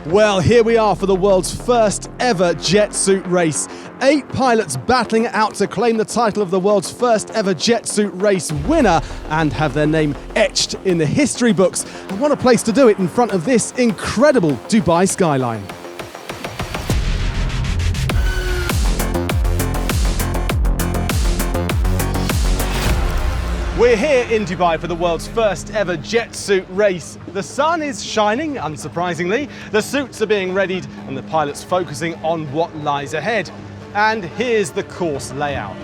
Well, here we are for the world's first ever jet suit race. 8 pilots battling it out to claim the title of the world's first ever jet suit race winner and have their name etched in the history books. And what a place to do it in front of this incredible Dubai skyline. We're here in Dubai for the world's first ever jet suit race. The sun is shining, unsurprisingly. The suits are being readied and the pilots focusing on what lies ahead. And here's the course layout.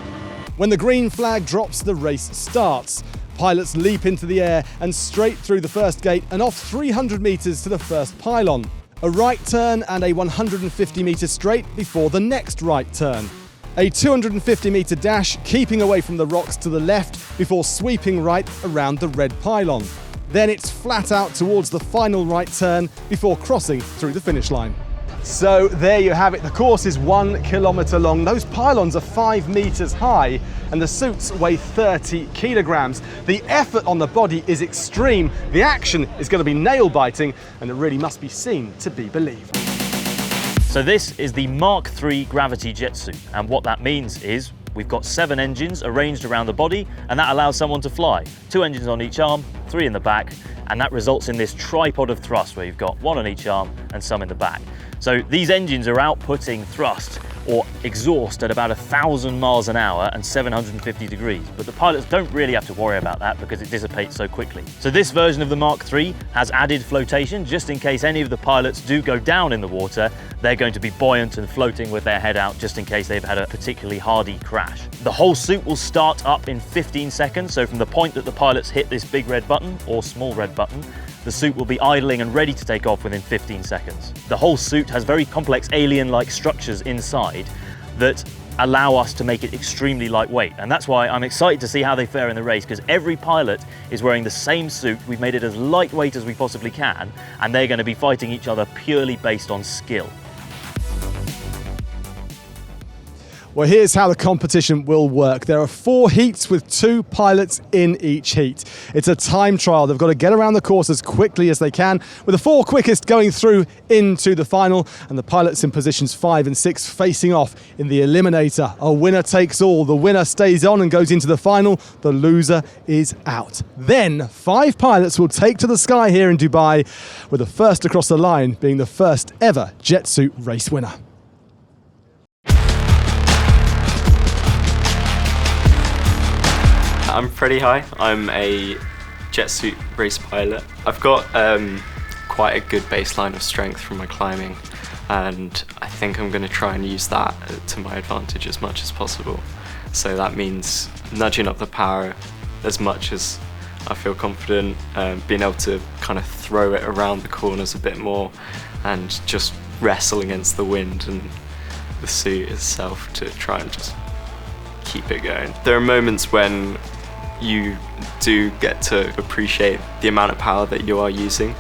When the green flag drops, the race starts. Pilots leap into the air and straight through the first gate and off 300 meters to the first pylon. A right turn and a 150 meter straight before the next right turn. A 250 meter dash, keeping away from the rocks to the left before sweeping right around the red pylon. Then it's flat out towards the final right turn before crossing through the finish line. So there you have it. The course is 1 kilometer long. Those pylons are 5 meters high and the suits weigh 30 kilograms. The effort on the body is extreme. The action is going to be nail biting and it really must be seen to be believed. So this is the Mark III gravity jet suit, and what that means is we've got 7 engines arranged around the body, and that allows someone to fly. 2 engines on each arm, 3 in the back, and that results in this tripod of thrust where you've got 1 on each arm and some in the back. So these engines are outputting thrust or exhaust at about 1,000 miles an hour and 750 degrees. But the pilots don't really have to worry about that because it dissipates so quickly. So this version of the Mark III has added flotation just in case any of the pilots do go down in the water. They're going to be buoyant and floating with their head out just in case they've had a particularly hardy crash. The whole suit will start up in 15 seconds. So from the point that the pilots hit this big red button or small red button, the suit will be idling and ready to take off within 15 seconds. The whole suit has very complex alien-like structures inside that allow us to make it extremely lightweight. And that's why I'm excited to see how they fare in the race, because every pilot is wearing the same suit. We've made it as lightweight as we possibly can, and they're going to be fighting each other purely based on skill. Well, here's how the competition will work. There are 4 heats with 2 pilots in each heat. It's a time trial. They've got to get around the course as quickly as they can, with the 4 quickest going through into the final, and the pilots in positions 5 and 6 facing off in the eliminator. A winner takes all. The winner stays on and goes into the final. The loser is out. Then 5 pilots will take to the sky here in Dubai, with the first across the line being the first ever jet suit race winner. I'm Freddie High. I'm a jet suit race pilot. I've got quite a good baseline of strength from my climbing, and I think I'm going to try and use that to my advantage as much as possible. So that means nudging up the power as much as I feel confident, being able to kind of throw it around the corners a bit more, and just wrestle against the wind and the suit itself to try and just keep it going. There are moments when you do get to appreciate the amount of power that you are using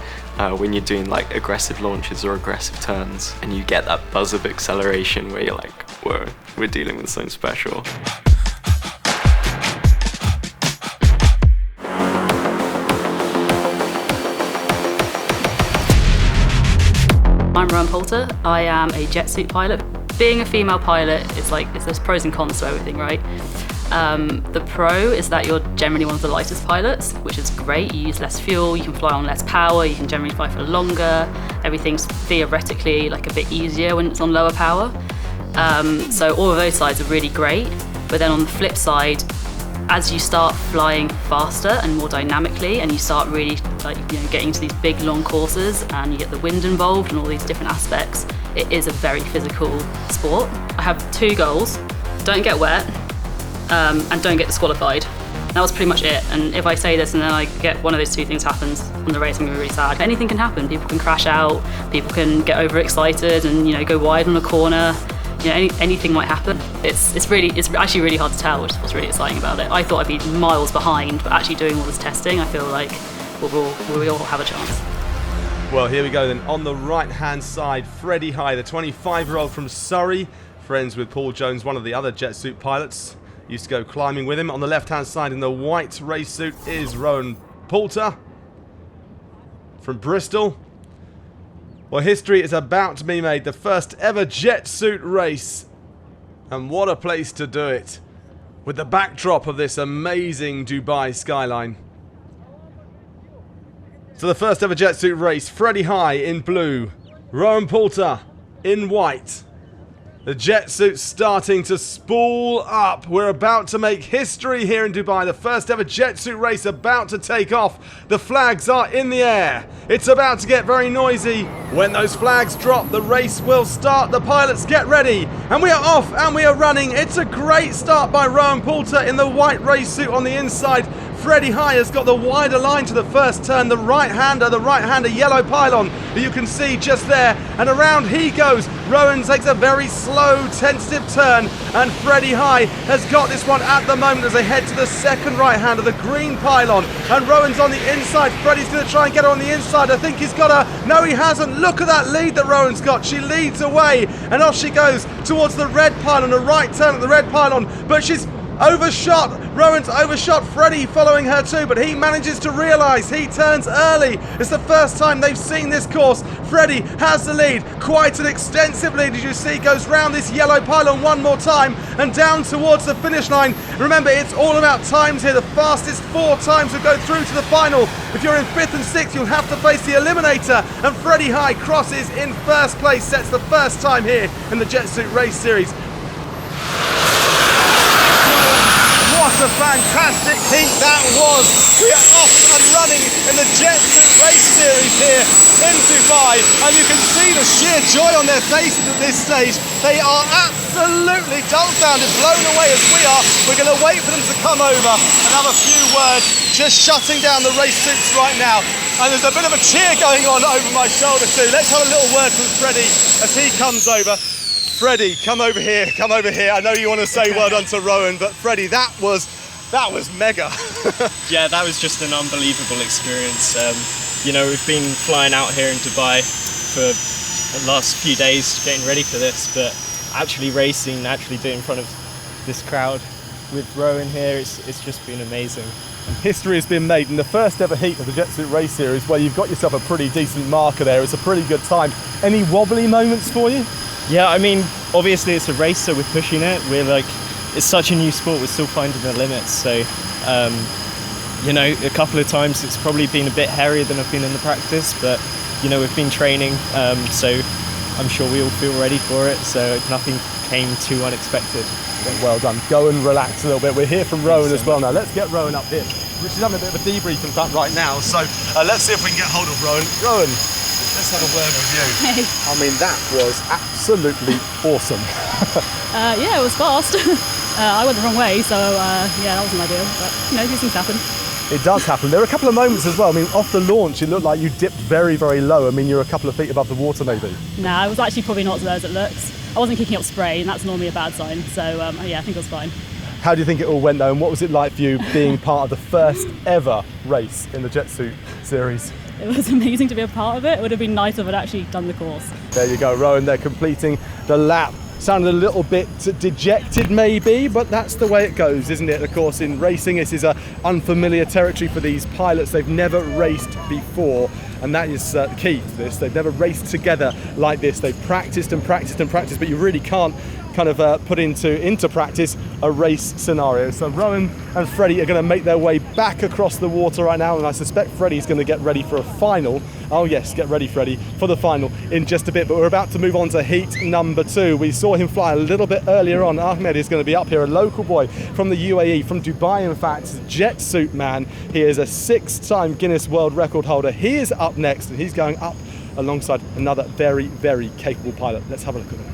when you're doing like aggressive launches or aggressive turns, and you get that buzz of acceleration where you're like, whoa, we're dealing with something special. I'm Rowan Poulter. I am a jet suit pilot. Being a female pilot, there's pros and cons to everything, right? The pro is that you're generally one of the lightest pilots, which is great. You use less fuel, you can fly on less power, you can generally fly for longer. Everything's theoretically like a bit easier when it's on lower power. So all of those sides are really great. But then on the flip side, as you start flying faster and more dynamically, and you start really getting into these big long courses, and you get the wind involved and all these different aspects, it is a very physical sport. I have 2 goals: don't get wet, and don't get disqualified. That was pretty much it. And if I say this and then I get one of those 2 things happens on the race, I'm gonna be really sad. Anything can happen. People can crash out, people can get overexcited and go wide on a corner. Anything might happen. It's actually really hard to tell, which is what's really exciting about it. I thought I'd be miles behind, but actually doing all this testing, I feel like we'll all have a chance. Well, here we go then. On the right-hand side, Freddie High, the 25-year-old from Surrey, friends with Paul Jones, one of the other jet suit pilots. Used to go climbing with him. On the left-hand side in the white race suit is Rowan Poulter from Bristol. Well, history is about to be made. The first ever jet suit race. And what a place to do it. With the backdrop of this amazing Dubai skyline. So the first ever jet suit race. Freddie High in blue. Rowan Poulter in white. The jet suit's starting to spool up. We're about to make history here in Dubai. The first ever jet suit race about to take off. The flags are in the air. It's about to get very noisy. When those flags drop, the race will start. The pilots get ready. And we are off and we are running. It's a great start by Rowan Poulter in the white race suit on the inside. Freddie High has got the wider line to the first turn. The right-hander yellow pylon that you can see just there. And around he goes. Rowan takes a very slow, tentative turn. And Freddie High has got this one at the moment as they head to the second right-hander, the green pylon. And Rowan's on the inside. Freddie's going to try and get her on the inside. I think he's got her. No, he hasn't. Look at that lead that Rowan's got. She leads away. And off she goes towards the red pylon. A right turn at the red pylon. But she's overshot. Rowan's overshot Freddie following her too, but he manages to realise he turns early. It's the first time they've seen this course. Freddie has the lead, quite an extensive lead as you see, goes round this yellow pylon one more time and down towards the finish line. Remember, it's all about times here. The fastest 4 times will go through to the final. If you're in 5th and 6th, you'll have to face the eliminator, and Freddie High crosses in first place, sets the first time here in the Jet Suit Race Series. What a fantastic heat that was! We are off and running in the Jet Suit Race Series here in Dubai, and you can see the sheer joy on their faces at this stage. They are absolutely dumbfounded, blown away as we are. We're going to wait for them to come over and have a few words, just shutting down the race suits right now. And there's a bit of a cheer going on over my shoulder too. Let's have a little word from Freddie as he comes over. Freddie, come over here, come over here. I know you want to say well done to Rowan, but Freddie, that was mega. Yeah, that was just an unbelievable experience. You know, we've been flying out here in Dubai for the last few days getting ready for this, but actually racing, actually doing it in front of this crowd with Rowan here, it's just been amazing. And history has been made in the first ever heat of the Jet Suit Race Series, where you've got yourself a pretty decent marker there. It's a pretty good time. Any wobbly moments for you? Yeah, I mean, obviously it's a race, so we're pushing it. We're like, it's such a new sport, we're still finding the limits. So, you know, a couple of times it's probably been a bit hairier than I've been in the practice, but, you know, we've been training, so I'm sure we all feel ready for it. So nothing came too unexpected. Well done. Go and relax a little bit. We're here from Rowan as well now. Let's get Rowan up here. Which is having a bit of a debrief in fact right now. So let's see if we can get hold of Rowan. Rowan, let's have a word with you. Hey. I mean, that was absolutely awesome. Yeah, it was fast. I went the wrong way, so yeah, that wasn't ideal. But you know, these things happen. It does happen. There were a couple of moments as well. I mean, off the launch, it looked like you dipped very, very low. I mean, you're a couple of feet above the water, maybe. Nah, it was actually probably not as low as it looks. I wasn't kicking up spray, and that's normally a bad sign. So yeah, I think it was fine. How do you think it all went though, and what was it like for you being part of the first ever race in the Jet Suit Series? It was amazing to be a part of it. It would have been nice if I'd actually done the course. There you go, Rowan, they're completing the lap. Sounded a little bit dejected maybe, but that's the way it goes, isn't it? Of course, in racing, this is unfamiliar territory for these pilots. They've never raced before, and that is key to this. They've never raced together like this. They've practiced and practiced and practiced, but you really can't kind of put into practice a race scenario. So Rowan and Freddie are going to make their way back across the water right now, and I suspect Freddie's going to get ready for a final. Oh yes, get ready Freddie for the final in just a bit, but we're about to move on to heat number 2. We saw him fly a little bit earlier on. Ahmed is going to be up here, a local boy from the UAE, from Dubai in fact, jet suit man. He is a 6-time Guinness World Record holder. He is up next, and he's going up alongside another very, very capable pilot. Let's have a look at him.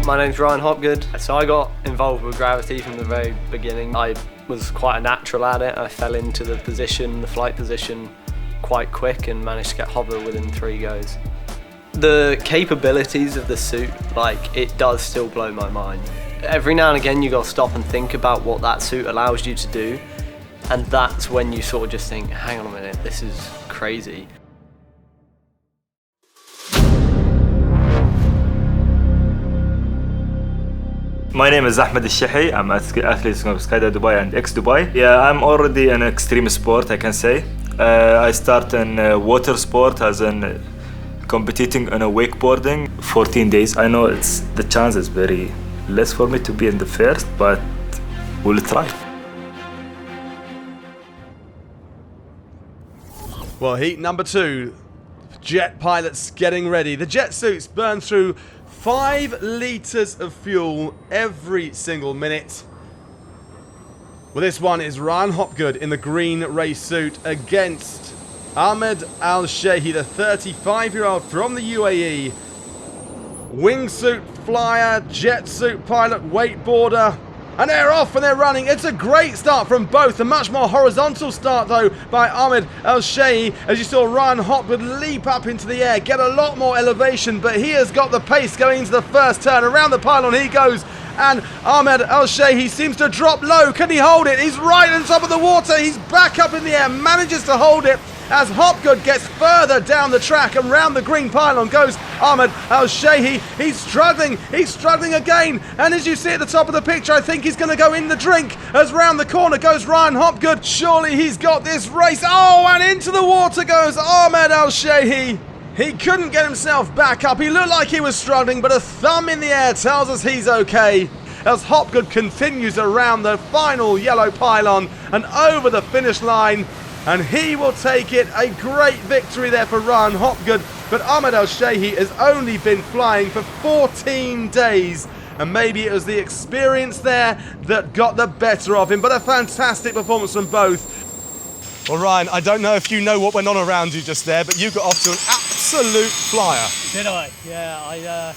My name's Ryan Hopgood. So I got involved with gravity from the very beginning. I was quite a natural at it. I fell into the flight position quite quick and managed to get hover within 3 goes. The capabilities of the suit, like, it does still blow my mind. Every now and again you gotta stop and think about what that suit allows you to do, and that's when you sort of just think, hang on a minute, this is crazy. My name is Ahmed Al-Shahi. I'm an athlete of Skydive Dubai and ex-Dubai. Yeah, I'm already in extreme sport, I can say. I start in water sport as in competing in a wakeboarding 14 days. I know the chance is very less for me to be in the first, but we'll try. Well, heat number 2, jet pilots getting ready. The jet suits burn through 5 litres of fuel every single minute. Well, this one is Ryan Hopgood in the green race suit against Ahmed Al-Shahi, the 35-year-old from the UAE. Wingsuit flyer, jet suit pilot, wakeboarder. And they're off and they're running. It's a great start from both. A much more horizontal start, though, by Ahmed Al-Shahi. As you saw Ryan Hopgood leap up into the air, get a lot more elevation, but he has got the pace going into the first turn. Around the pylon he goes. And Ahmed Al-Shahi seems to drop low. Can he hold it? He's right on top of the water. He's back up in the air, manages to hold it. As Hopgood gets further down the track and round the green pylon goes Ahmed Al-Shahi. He's struggling again. And as you see at the top of the picture, I think he's going to go in the drink. As round the corner goes Ryan Hopgood. Surely he's got this race. Oh, and into the water goes Ahmed Al-Shahi. He couldn't get himself back up. He looked like he was struggling, but a thumb in the air tells us he's okay. As Hopgood continues around the final yellow pylon and over the finish line. And he will take it. A great victory there for Ryan Hopgood. But Ahmed Al-Shahi has only been flying for 14 days. And maybe it was the experience there that got the better of him. But a fantastic performance from both. Well, Ryan, I don't know if you know what went on around you just there, but you got off to an absolute flyer. Did I? Yeah,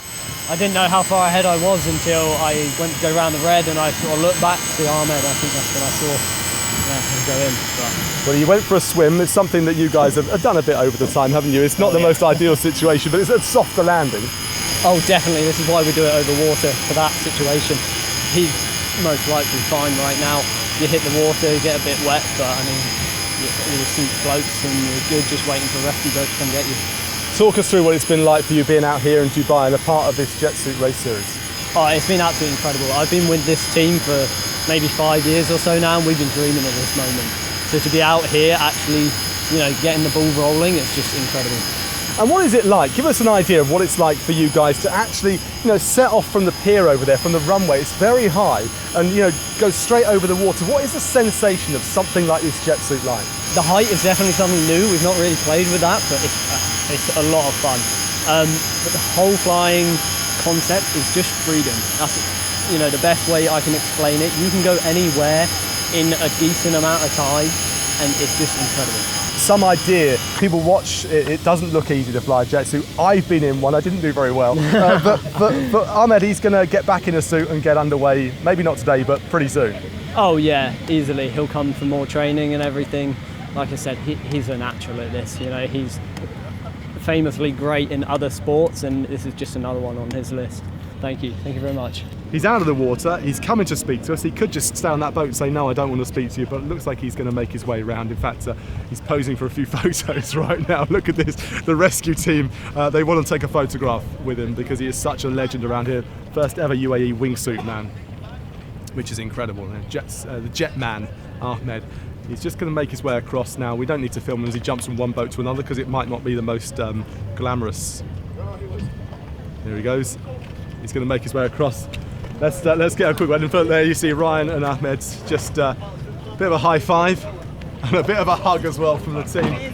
I didn't know how far ahead I was until I went to go around the red and I sort of looked back to see Ahmed. I think that's when I saw. Go in, Well, you went for a swim. It's something that you guys have done a bit over the time, haven't you? It's not the most ideal situation, but it's a softer landing. Oh, definitely. This is why we do it over water, for that situation. He's most likely fine right now. You hit the water, you get a bit wet, but I mean, your suit floats and you're good, just waiting for a rescue boat to come get you. Talk us through what it's been like for you being out here in Dubai and a part of this jet suit race series. Oh, it's been absolutely incredible. I've been with this team for maybe 5 years or so now, and we've been dreaming of this moment. So to be out here, actually, getting the ball rolling, it's just incredible. And what is it like? Give us an idea of what it's like for you guys to actually, set off from the pier over there, from the runway. It's very high, and go straight over the water. What is the sensation of something like this jet suit like? The height is definitely something new. We've not really played with that, but it's a lot of fun. But the whole flying concept is just freedom. That's the best way I can explain it. You can go anywhere in a decent amount of time, and it's just incredible. Some idea, people watch, it doesn't look easy to fly a jet suit. I've been in one, I didn't do very well. But Ahmed, he's going to get back in a suit and get underway, maybe not today, but pretty soon. Oh yeah, easily. He'll come for more training and everything. Like I said, he's a natural at this. He's famously great in other sports, and this is just another one on his list. Thank you very much. He's out of the water, he's coming to speak to us. He could just stay on that boat and say, no, I don't want to speak to you, but it looks like he's going to make his way around. In fact, he's posing for a few photos right now. Look at this, the rescue team, they want to take a photograph with him because he is such a legend around here. First ever UAE wingsuit man, which is incredible. The jet man, Ahmed. He's just going to make his way across now. We don't need to film him as he jumps from one boat to another because it might not be the most glamorous. There he goes. He's going to make his way across. Let's get a quick one. There you see Ryan and Ahmed, just a bit of a high five and a bit of a hug as well from the team.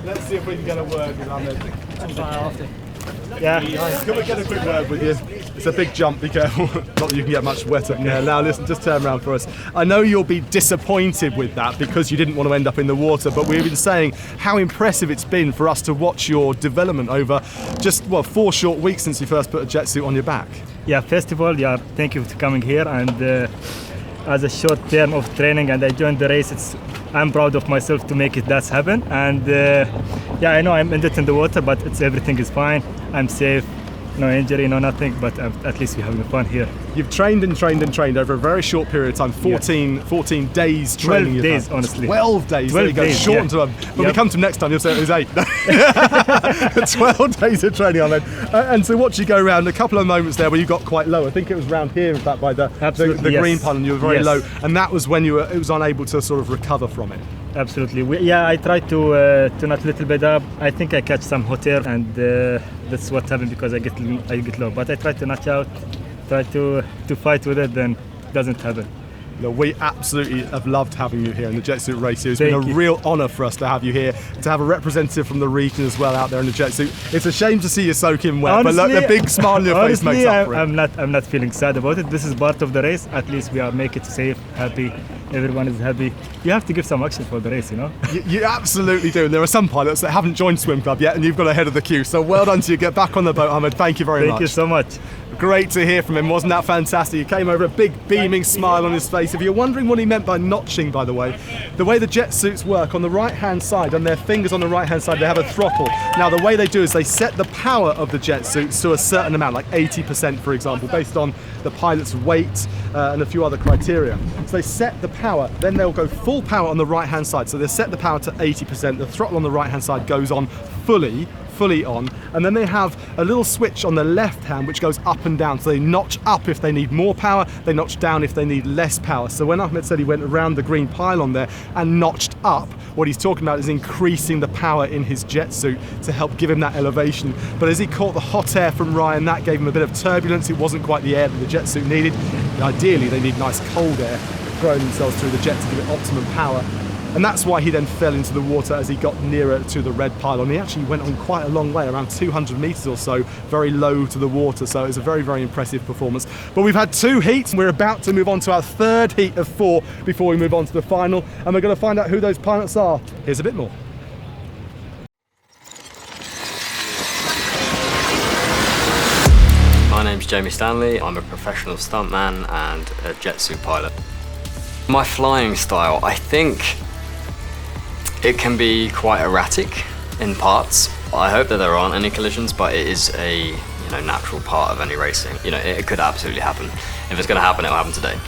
Let's see if we can get a word with Ahmed. Yeah, can we get a quick word with you? It's a big jump, be careful. Not that you can get much wetter. Yeah, now listen, just turn around for us. I know you'll be disappointed with that because you didn't want to end up in the water, but we've been saying how impressive it's been for us to watch your development over just, 4 short weeks since you first put a jet suit on your back. Yeah, first of all, thank you for coming here, and as a short term of training, and I joined the race, I'm proud of myself to make that happen. And I know I'm in the water, but everything is fine. I'm safe. no injury, no nothing, but at least we're having fun here. You've trained and trained and trained over a very short period of time, 14 days training. 12 days, honestly. 12 days, 12 there you go, days, shortened to them. When we come to next time, you'll say it was 8. 12 days of training on it. And so watch you go around, a couple of moments there where you got quite low. I think it was around here, in fact, by the green pile, and you were very low. And that was when it was unable to sort of recover from it. Absolutely. I tried to nut a little bit up. I think I catch some hot air, and that's what happened because I get low. But I tried to nut out, try to fight with it, then it doesn't happen. No, we absolutely have loved having you here in the Jet Suit Race. It's been a real honour for us to have you here, to have a representative from the region as well out there in the Jet Suit. It's a shame to see you soaking wet, honestly, but look, the big smile on your face makes up for it. I'm not feeling sad about it. This is part of the race. At least we are make it safe, happy. Everyone is happy. You have to give some action for the race, you know? You absolutely do. And there are some pilots that haven't joined Swim Club yet, and you've got ahead of the queue. So well done to you. Get back on the boat, Ahmed. Thank you very much. Thank you so much. Great to hear from him. Wasn't that fantastic? He came over, a big beaming smile on his face. If you're wondering what he meant by notching, by the way the jet suits work, on the right-hand side, on their fingers on the right-hand side, they have a throttle. Now, the way they do is they set the power of the jet suits to a certain amount, like 80%, for example, based on the pilot's weight and a few other criteria. So they set the power, then they'll go full power on the right-hand side. So they set the power to 80%. The throttle on the right-hand side goes on fully on, and then they have a little switch on the left hand which goes up and down. So they notch up if they need more power, they notch down if they need less power. So when Ahmed said he went around the green pylon there and notched up, what he's talking about is increasing the power in his jet suit to help give him that elevation. But as he caught the hot air from Ryan, that gave him a bit of turbulence. It wasn't quite the air that the jet suit needed. Ideally they need nice cold air throwing themselves through the jet to give it optimum power. And that's why he then fell into the water as he got nearer to the red pylon. He actually went on quite a long way, around 200 metres or so, very low to the water. So it was a very, very impressive performance. But we've had 2 heats, and we're about to move on to our 3rd heat of 4 before we move on to the final. And we're going to find out who those pilots are. Here's a bit more. My name's Jamie Stanley. I'm a professional stuntman and a jet suit pilot. My flying style, I think it can be quite erratic in parts. I hope that there aren't any collisions, but it is a natural part of any racing. It could absolutely happen. If it's going to happen, it'll happen today.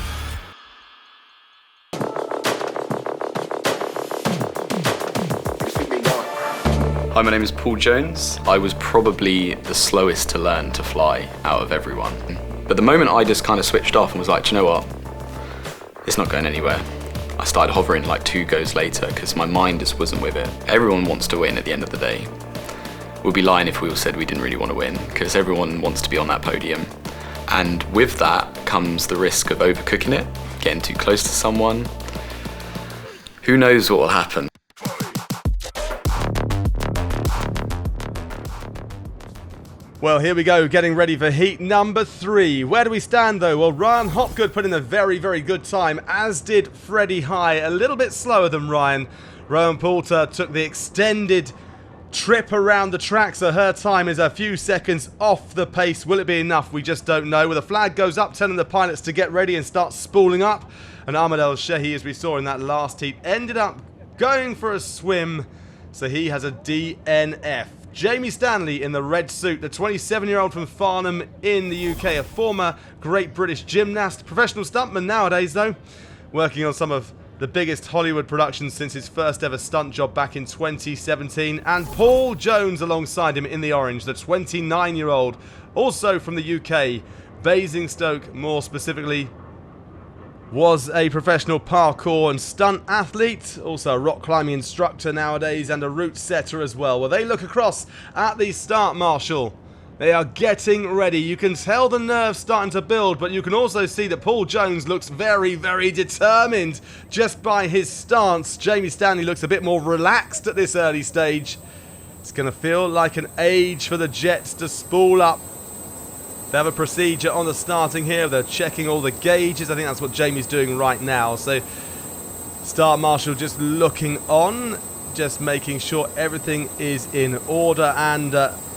Hi, my name is Paul Jones. I was probably the slowest to learn to fly out of everyone. But the moment I just kind of switched off and was like, do you know what? It's not going anywhere. I started hovering like 2 goes later because my mind just wasn't with it. Everyone wants to win at the end of the day. We'd be lying if we all said we didn't really want to win, because everyone wants to be on that podium. And with that comes the risk of overcooking it, getting too close to someone. Who knows what will happen? Well, here we go, getting ready for heat number 3. Where do we stand, though? Well, Ryan Hopgood put in a very, very good time, as did Freddie High. A little bit slower than Ryan. Rowan Poulter took the extended trip around the track, so her time is a few seconds off the pace. Will it be enough? We just don't know. Well, the flag goes up, telling the pilots to get ready and start spooling up. And Ahmed El Shehi, as we saw in that last heat, ended up going for a swim, so he has a DNF. Jamie Stanley in the red suit, the 27-year-old from Farnham in the UK, a former Great British gymnast, professional stuntman nowadays though, working on some of the biggest Hollywood productions since his first ever stunt job back in 2017, and Paul Jones alongside him in the orange, the 29-year-old, also from the UK, Basingstoke more specifically, was a professional parkour and stunt athlete, also a rock climbing instructor nowadays and a route setter as well. Well, they look across at the start marshal. They are getting ready. You can tell the nerves starting to build, but you can also see that Paul Jones looks very, very determined just by his stance. Jamie Stanley looks a bit more relaxed at this early stage. It's going to feel like an age for the jets to spool up. They have a procedure on the starting here. They're checking all the gauges. I think that's what Jamie's doing right now. So, start marshal just looking on, just making sure everything is in order. And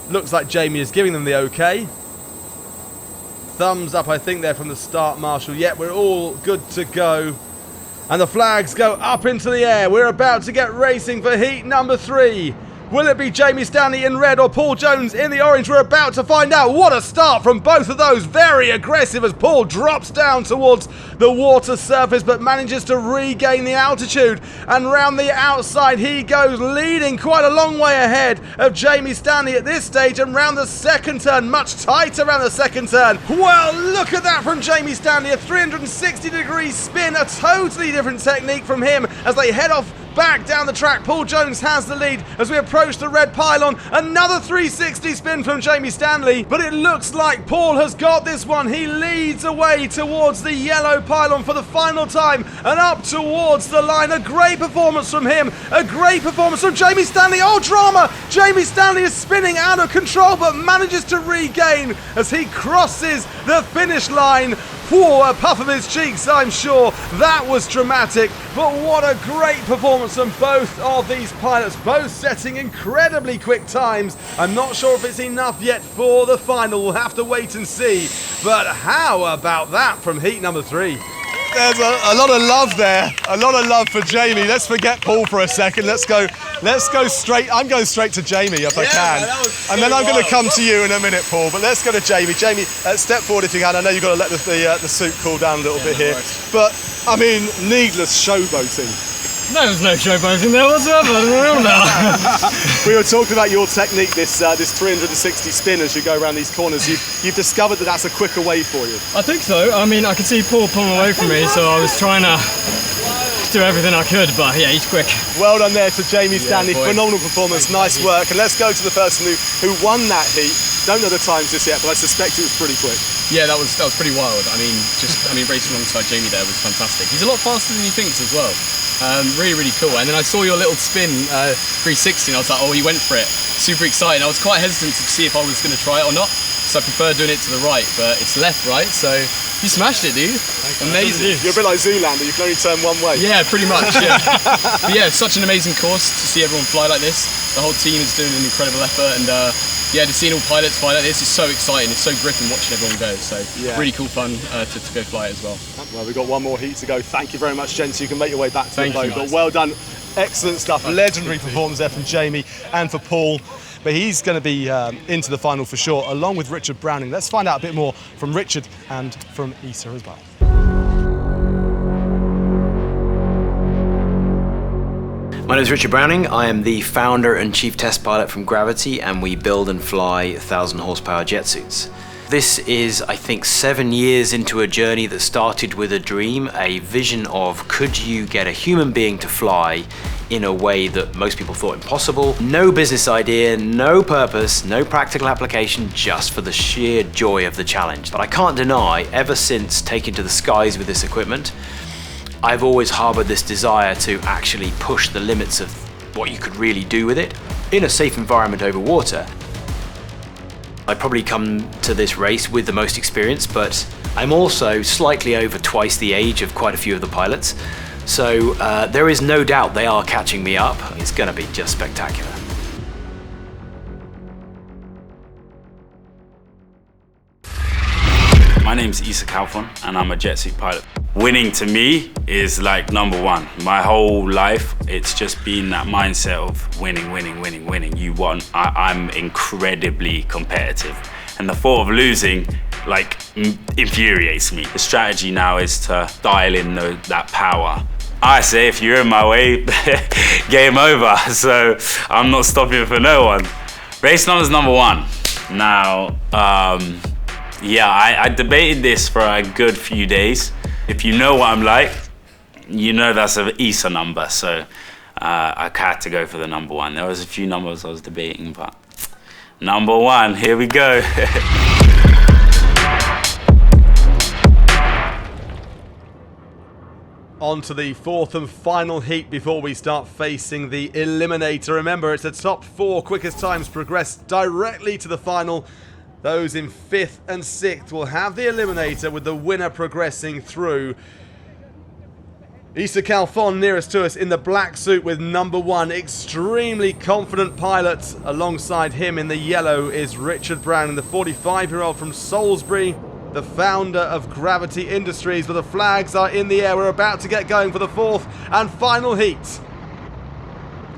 looks like Jamie is giving them the okay. Thumbs up, I think, there from the start marshal. Yep, we're all good to go. And the flags go up into the air. We're about to get racing for heat number 3. Will it be Jamie Stanley in red or Paul Jones in the orange? We're about to find out. What a start from both of those. Very aggressive as Paul drops down towards the water surface but manages to regain the altitude. And round the outside he goes, leading quite a long way ahead of Jamie Stanley at this stage. And round the second turn, much tighter around the second turn. Well, look at that from Jamie Stanley. A 360-degree spin, a totally different technique from him as they head off back down the track. Paul Jones has the lead as we approach the red pylon. Another 360 spin from Jamie Stanley, but it looks like Paul has got this one. He leads away towards the yellow pylon for the final time and up towards the line. A great performance from him, a great performance from Jamie Stanley. Oh, drama! Jamie Stanley is spinning out of control but manages to regain as he crosses the finish line. Whoa, a puff of his cheeks, I'm sure. That was dramatic, but what a great performance from both of these pilots, both setting incredibly quick times. I'm not sure if it's enough yet for the final. We'll have to wait and see. But how about that from heat number 3? There's a lot of love there, a lot of love for Jamie. Let's forget Paul for a second. Let's go straight. I'm going straight to Jamie if I can. And then I'm going to come to you in a minute, Paul. But let's go to Jamie. Jamie, step forward if you can. I know you've got to let the suit cool down a little bit here. But, I mean, needless showboating. No, there's no showboating there whatsoever. We were talking about your technique, this 360 spin as you go around these corners. You've discovered that that's a quicker way for you. I think so. I mean, I could see Paul pulling away from me, so I was trying to do everything I could, but yeah, he's quick. Well done there to Jamie Stanley. Phenomenal performance, nice work. And let's go to the person who won that heat. Don't know the times just yet, but I suspect it was pretty quick. Yeah, that was pretty wild. I mean, racing alongside Jamie there was fantastic. He's a lot faster than he thinks as well. Really, really cool. And then I saw your little spin 360 and I was like, oh, he went for it. Super excited. I was quite hesitant to see if I was going to try it or not. So I prefer doing it to the right, but it's left, right? So you smashed it, dude. Amazing. You're a bit like Zoolander, you can only turn one way. Yeah, pretty much, yeah. But yeah, such an amazing course to see everyone fly like this. The whole team is doing an incredible effort, and yeah, to see all pilots fly like this is so exciting. It's so gripping watching everyone go. So yeah, really cool fun to go fly it as well. Well, we've got one more heat to go. Thank you very much, gents. You can make your way back to the boat. But guys. well done. Excellent stuff. Legendary performance there from Jamie and for Paul. But he's going to be into the final for sure, along with Richard Browning. Let's find out a bit more from Richard and from Issa as well. My name is Richard Browning. I am the founder and chief test pilot from Gravity, and we build and fly 1,000 horsepower jet suits. This is, I think, 7 years into a journey that started with a dream, a vision of could you get a human being to fly in a way that most people thought impossible. No business idea, no purpose, no practical application, just for the sheer joy of the challenge. But I can't deny, ever since taking to the skies with this equipment, I've always harbored this desire to actually push the limits of what you could really do with it in a safe environment over water. I probably come to this race with the most experience, but I'm also slightly over twice the age of quite a few of the pilots. So there is no doubt they are catching me up. It's going to be just spectacular. My name's Issa Kalfon and I'm a jet suit pilot. Winning to me is like number one. My whole life, it's just been that mindset of winning, winning, winning, winning. You won. I'm incredibly competitive. And the thought of losing like infuriates me. The strategy now is to dial in that power. I say if you're in my way, game over. So I'm not stopping for no one. Race number's number one. Now, yeah, I debated this for a good few days. If you know what I'm like, you know that's an Issa number, so I had to go for the number one. There was a few numbers I was debating, but number one, here we go. On to the fourth and final heat before we start facing the eliminator. Remember, it's the top 4 quickest times progress directly to the final. Those in 5th and 6th will have the eliminator, with the winner progressing through. Issa Kalfon nearest to us in the black suit with number 1, extremely confident pilot. Alongside him in the yellow is Richard Browning, the 45-year-old from Salisbury, the founder of Gravity Industries. But the flags are in the air. We're about to get going for the 4th and final heat.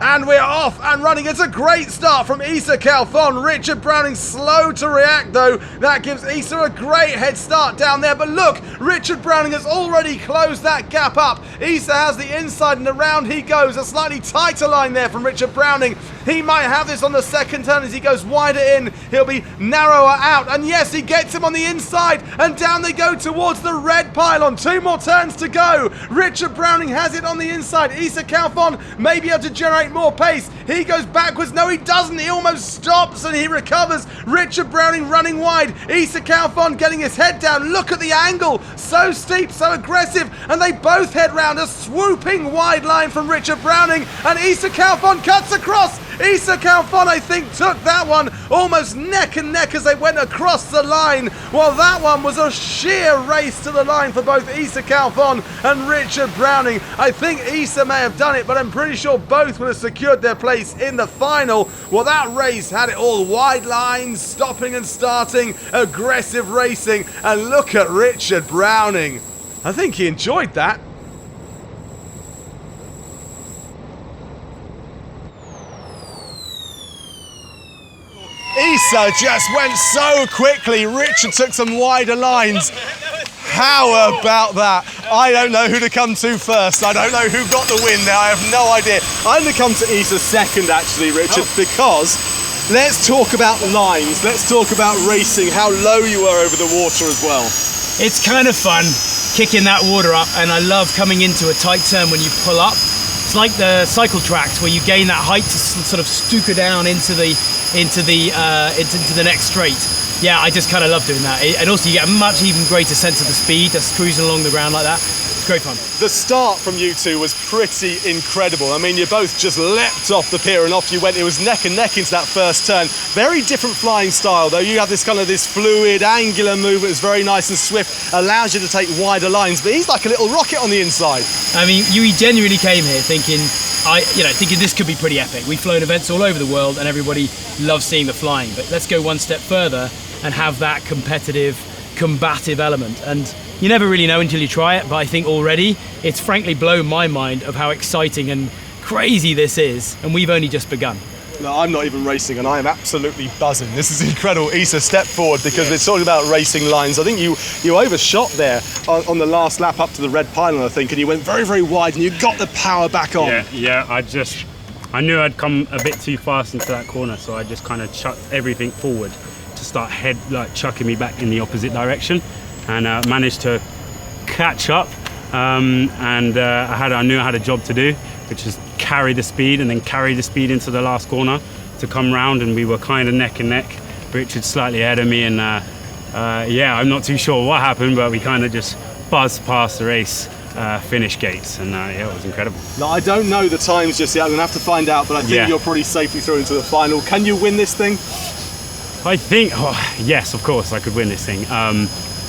And we're off and running. It's a great start from Issa Calfon. Richard Browning slow to react though. That gives Issa a great head start down there. But look, Richard Browning has already closed that gap up. Issa has the inside and around he goes. A slightly tighter line there from Richard Browning. He might have this on the second turn as he goes wider in. He'll be narrower out. And yes, he gets him on the inside. And down they go towards the red pylon. 2 more turns to go. Richard Browning has it on the inside. Issa Calfon may be able to generate more pace. He goes backwards. No, he doesn't. He almost stops and he recovers. Richard Browning running wide. Issa Calfon getting his head down. Look at the angle. So steep, so aggressive. And they both head round. A swooping wide line from Richard Browning. And Issa Calfon cuts across. Issa Calfon, I think, took that one almost neck and neck as they went across the line. Well, that one was a sheer race to the line for both Issa Calfon and Richard Browning. I think Issa may have done it, but I'm pretty sure both would have secured their place in the final. Well, that race had it all. Wide lines, stopping and starting, aggressive racing. And look at Richard Browning. I think he enjoyed that. Issa just went so quickly. Richard took some wider lines. How about that? I don't know who to come to first. I don't know who got the win there. I have no idea. I'm going to come to Issa second, actually, Richard, because let's talk about lines. Let's talk about racing, how low you were over the water as well. It's kind of fun kicking that water up, and I love coming into a tight turn when you pull up. It's like the cycle tracks where you gain that height to sort of stuka down into the next straight. Yeah, I just kind of love doing that. And also you get a much even greater sense of the speed just cruising along the ground like that. It's great fun. The start from you two was pretty incredible. I mean, you both just leapt off the pier and off you went. It was neck and neck into that first turn. Very different flying style though. You have this kind of this fluid, angular movement. It's very nice and swift. Allows you to take wider lines. But he's like a little rocket on the inside. I mean, you genuinely came here thinking this could be pretty epic. We've flown events all over the world and everybody loves seeing the flying. But let's go one step further and have that competitive, combative element. And you never really know until you try it, but I think already it's frankly blown my mind of how exciting and crazy this is, and we've only just begun. No, I'm not even racing and I am absolutely buzzing. This is incredible. Issa, step forward because we're talking about racing lines. I think you overshot there on the last lap up to the red pylon, I think, and you went very, very wide and you got the power back on. Yeah, I knew I'd come a bit too fast into that corner, so I just kind of chucked everything forward to start chucking me back in the opposite direction, and managed to catch up. I knew I had a job to do, which is carry the speed and then carry the speed into the last corner to come round, and we were kind of neck and neck. Richard slightly ahead of me, and I'm not too sure what happened, but we kind of just buzzed past the race finish gates, and it was incredible. No, I don't know the times just yet. I'm gonna have to find out, but I think you're pretty safely through into the final. Can you win this thing? I think, yes, of course, I could win this thing.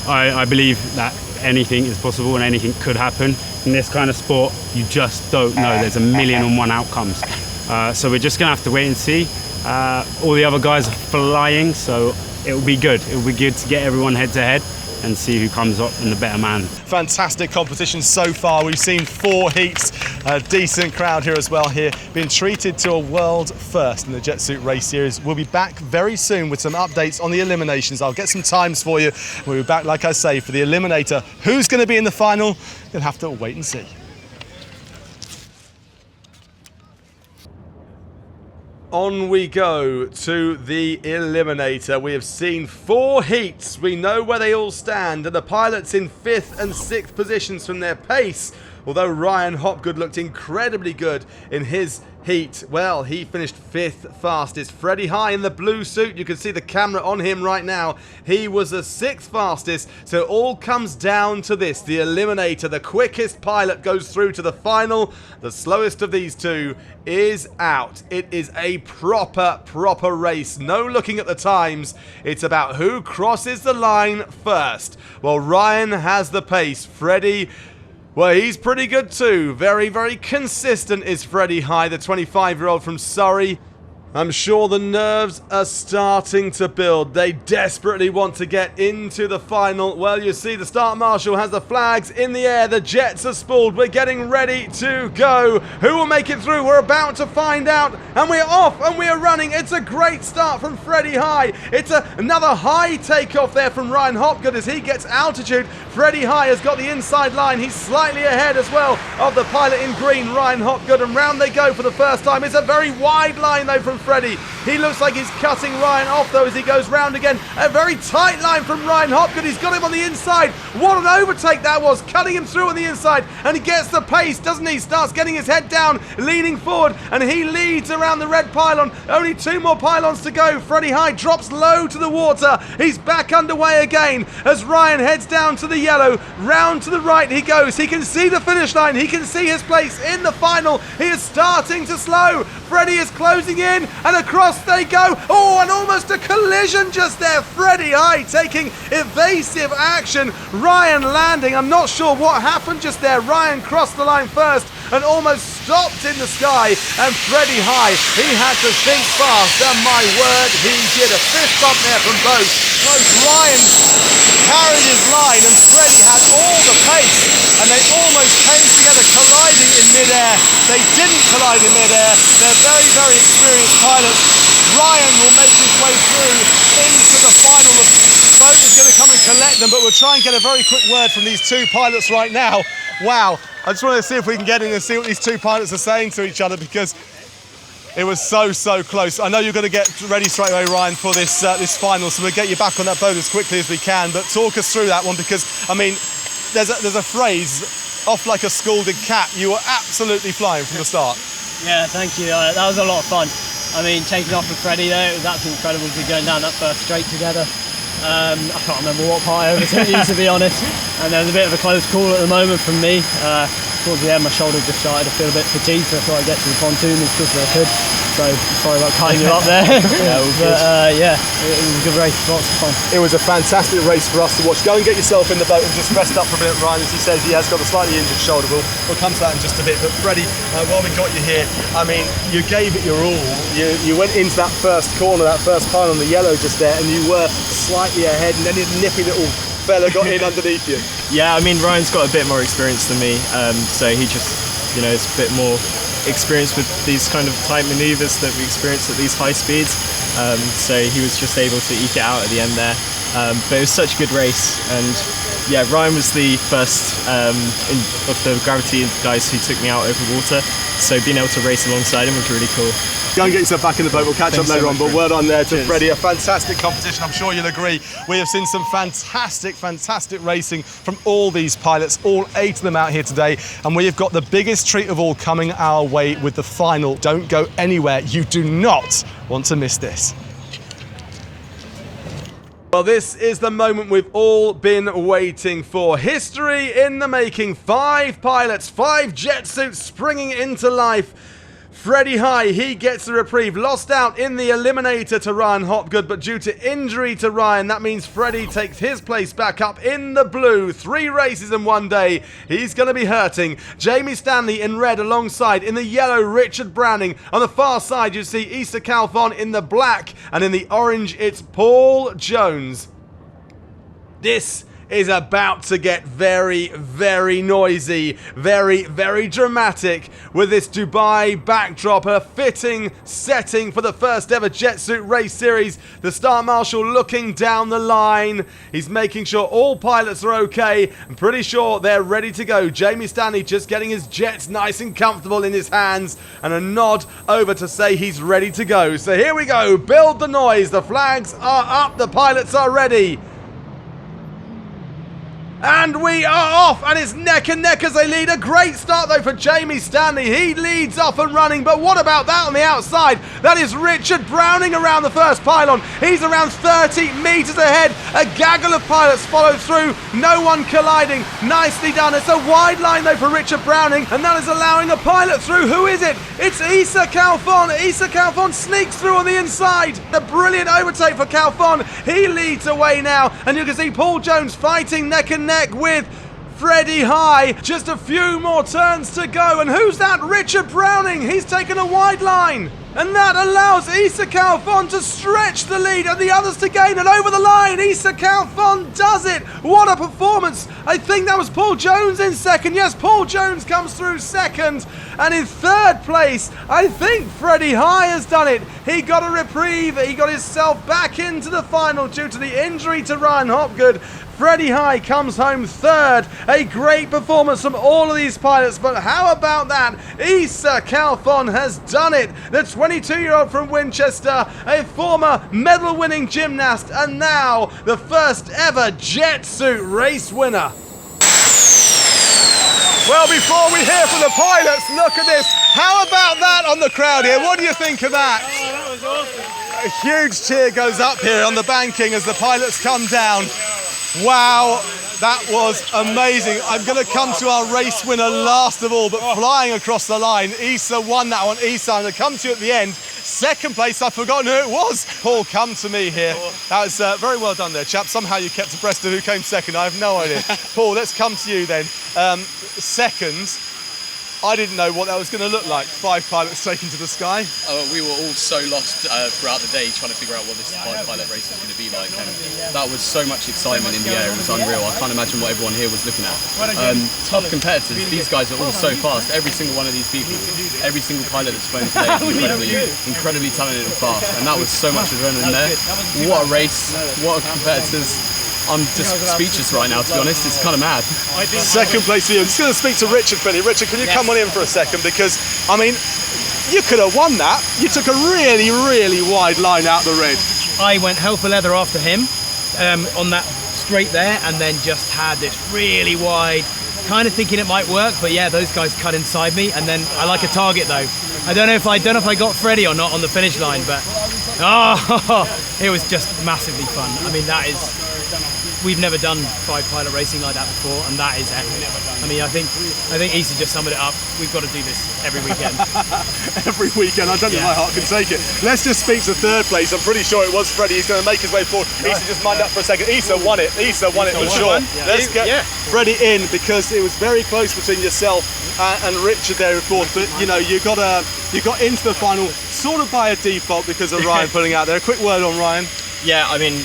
I believe that anything is possible and anything could happen. In this kind of sport, you just don't know. There's 1,000,001 outcomes. So we're just gonna have to wait and see. All the other guys are flying, so it'll be good. It'll be good to get everyone head to head and see who comes up in the better man. Fantastic competition so far. We've seen 4 heats, a decent crowd here as well here, being treated to a world first in the Jet Suit Race Series. We'll be back very soon with some updates on the eliminations. I'll get some times for you. We'll be back, like I say, for the eliminator. Who's going to be in the final? You'll have to wait and see. On we go to the eliminator. We have seen 4 heats. We know where they all stand, and the pilots in 5th and 6th positions from their pace. Although Ryan Hopgood looked incredibly good in his heat, well, he finished 5th fastest. Freddie High in the blue suit, you can see the camera on him right now. He was the 6th fastest, so it all comes down to this. The eliminator, the quickest pilot goes through to the final. The slowest of these two is out. It is a proper race. No looking at the times. It's about who crosses the line first. Well, Ryan has the pace. Freddie, well, he's pretty good too. Very, very consistent is Freddie High, the 25-year-old from Surrey. I'm sure the nerves are starting to build. They desperately want to get into the final. Well, you see the start marshal has the flags in the air. The jets are spooled. We're getting ready to go. Who will make it through? We're about to find out. And we're off and we are running. It's a great start from Freddie High. It's another high takeoff there from Ryan Hopgood as he gets altitude. Freddie High has got the inside line. He's slightly ahead as well of the pilot in green, Ryan Hopgood. And round they go for the first time. It's a very wide line though from Freddie. He looks like he's cutting Ryan off though as he goes round again. A very tight line from Ryan Hopgood. He's got him on the inside. What an overtake that was, cutting him through on the inside. And he gets the pace, doesn't he? Starts getting his head down, leaning forward, and he leads around the red pylon. Only 2 more pylons to go. Freddie High drops low to the water. He's back underway again as Ryan heads down to the yellow. Round to the right he goes. He can see the finish line. He can see his place in the final. He is starting to slow. Freddie is closing in and across they go. Oh, and almost a collision just there. Freddie High taking evasive action. Ryan landing. I'm not sure what happened just there. Ryan crossed the line first and almost stopped in the sky. And Freddie High, he had to think fast. And my word, he did a fist bump there from both. Ryan carried his line and Freddie had all the pace. And they almost came together, colliding in midair. They didn't collide in midair. They're very, very experienced pilots. Ryan will make his way through into the final. The boat is going to come and collect them, but we'll try and get a very quick word from these 2 pilots right now. Wow, I just want to see if we can get in and see what these 2 pilots are saying to each other because it was so close. I know you're going to get ready straight away, Ryan, for this final, so we'll get you back on that boat as quickly as we can. But talk us through that one because, I mean, there's a phrase, off like a scalded cat. You were absolutely flying from the start. Yeah, thank you. That was a lot of fun. I mean, taking off with Freddie there, it was absolutely incredible to be going down that first straight together. I can't remember what part I overtook you, to be honest. And there was a bit of a close call at the moment from me. Towards the end, my shoulder just started to feel a bit fatigued, so I thought I'd get to the pontoon as quick as I could. So sorry about cutting you up there. Yeah, it was a good race, lots of fun. It was a fantastic race for us to watch. Go and get yourself in the boat and just rest up for a bit, Ryan. As he says, he has got a slightly injured shoulder. We'll come to that in just a bit. But Freddie, while we got you here, I mean, you gave it your all. You went into that first corner, that first pile on the yellow just there, and you were slightly ahead, and then a nippy little fella got in underneath you. Yeah, I mean, Ryan's got a bit more experience than me, so he just, is a bit more experienced with these kind of tight manoeuvres that we experience at these high speeds. So he was just able to eke it out at the end there. But it was such a good race, and yeah, Ryan was the first of the Gravity guys who took me out over water. So being able to race alongside him was really cool. Go and get yourself back in the boat. We'll catch up later on. But well done there to Cheers. Freddie. A fantastic competition. I'm sure you'll agree. We have seen some fantastic racing from all these pilots, all 8 of them out here today. And we have got the biggest treat of all coming our way with the final. Don't go anywhere. You do not want to miss this. Well, this is the moment we've all been waiting for. History in the making. 5 pilots, 5 jet suits springing into life. Freddie High, he gets the reprieve. Lost out in the eliminator to Ryan Hopgood, but due to injury to Ryan, that means Freddie takes his place back up in the blue. 3 races in one day. He's going to be hurting. Jamie Stanley in red alongside. In the yellow, Richard Browning. On the far side, you see Issa Calfon in the black. And in the orange, it's Paul Jones. This is about to get very, very noisy, very, very dramatic with this Dubai backdrop, a fitting setting for the first ever Jet Suit Race Series. The Start Marshal looking down the line. He's making sure all pilots are okay. I'm pretty sure they're ready to go. Jamie Stanley just getting his jets nice and comfortable in his hands and a nod over to say he's ready to go. So here we go. Build the noise. The flags are up. The pilots are ready. And we are off, and it's neck and neck as they lead. A great start, though, for Jamie Stanley. He leads off and running, but what about that on the outside? That is Richard Browning around the first pylon. He's around 30 metres ahead. A gaggle of pilots follow through, no one colliding. Nicely done. It's a wide line, though, for Richard Browning, and that is allowing a pilot through. Who is it? It's Issa Calfon. Issa Calfon sneaks through on the inside. The brilliant overtake for Calfon. He leads away now, and you can see Paul Jones fighting neck and neck with Freddie High. Just a few more turns to go, and who's that? Richard Browning. He's taken a wide line. And that allows Issa Kalfon to stretch the lead and the others to gain, and over the line, Issa Kalfon does it. What a performance. I think that was Paul Jones in second. Yes, Paul Jones comes through second. And in third place, I think Freddie High has done it. He got a reprieve. He got himself back into the final due to the injury to Ryan Hopgood. Freddie High comes home third. A great performance from all of these pilots, but how about that? Issa Kalfon has done it. The 22-year-old from Winchester, a former medal-winning gymnast, and now the first ever jet suit race winner. Well, before we hear from the pilots, look at this. How about that on the crowd here? What do you think of that? Oh, that was awesome. A huge cheer goes up here on the banking as the pilots come down. Wow, that was amazing. I'm going to come to our race winner last of all, but flying across the line, Issa won that one. Issa, I'm going to come to you at the end. Second place, I've forgotten who it was. Paul, come to me here. That was very well done there, chap. Somehow you kept abreast of who came second. I have no idea. Paul, let's come to you then. Second, I didn't know what that was going to look like. 5 pilots taken to the sky. We were all so lost throughout the day trying to figure out what this pilot race was going to be like, and that was so much excitement in the air. It was unreal. I can't imagine what everyone here was looking at. Tough competitors. These guys are all so fast. Every single one of these people, every single pilot that's flown today is incredibly talented and fast, and that was so much adrenaline there. What a race! What a competitors! I'm just speechless right now, to be honest. It's kind of mad. Second place for you. I'm just going to speak to Richard quickly. Richard, can you come on in for a second? Because, I mean, you could have won that. You took a really, really wide line out the red. I went hell for leather after him on that straight there, and then just had this really wide, kind of thinking it might work, but yeah, those guys cut inside me, and then I like a target though. I don't know if I got Freddie or not on the finish line, but it was just massively fun. I mean, we've never done 5 pilot racing like that before, and that is epic. I mean, I think Issa just summed it up. We've got to do this every weekend. Every weekend, I don't think my heart can take it. Let's just speak to third place. I'm pretty sure it was Freddie. He's going to make his way forward. Issa, just mind up for a second. Issa won it. Issa won it for sure. Let's get Freddie in, because it was very close between yourself and Richard there, of course. But you know, you got into the final sort of by a default because of Ryan pulling out there. A quick word on Ryan. Yeah, I mean,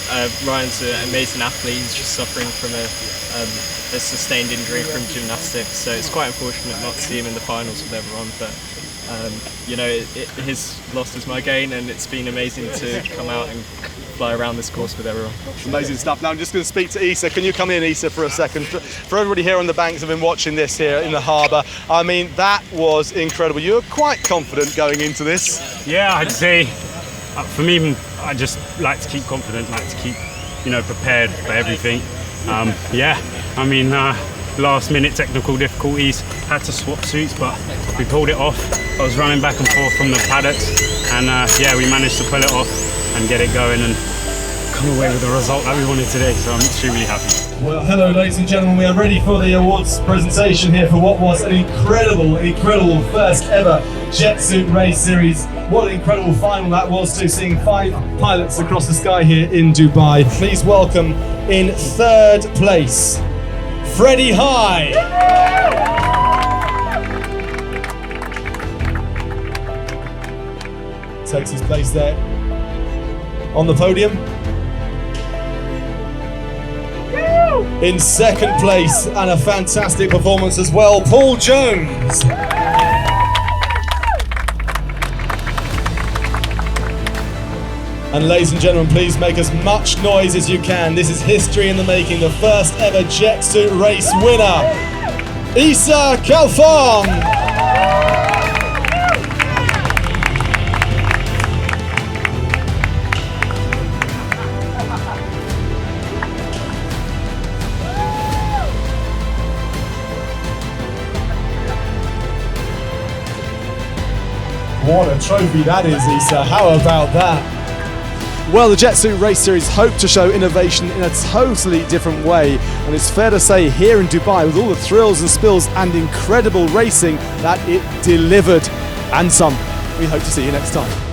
Ryan's an amazing athlete. He's just suffering from a sustained injury from gymnastics, so it's quite unfortunate not to see him in the finals with everyone. But you know, his loss is my gain, and it's been amazing to come out and fly around this course with everyone. Amazing stuff. Now I'm just going to speak to Issa. Can you come in, Issa, for a second? For everybody here on the banks have been watching this here in the harbour, I mean, that was incredible. You were quite confident going into this. Yeah, I'd say for me, I just like to keep confident, like to keep, you know, prepared for everything. Yeah, I mean, last minute technical difficulties, had to swap suits, but we pulled it off. I was running back and forth from the paddocks, and yeah, we managed to pull it off and get it going and come away with the result that we wanted today, so I'm extremely happy. Well, hello ladies and gentlemen, we are ready for the awards presentation here for what was an incredible first ever jet suit race series. What an incredible final that was too, seeing 5 pilots across the sky here in Dubai. Please welcome in third place, Freddie High. Takes his place there on the podium. In second place, and a fantastic performance as well, Paul Jones. And ladies and gentlemen, please make as much noise as you can. This is history in the making. The first ever jet suit race winner, Issa Kalfon. What a trophy that is, Issa. How about that? Well, the Jet Suit Race Series hope to show innovation in a totally different way, and it's fair to say here in Dubai, with all the thrills and spills and incredible racing, that it delivered, and some. We hope to see you next time.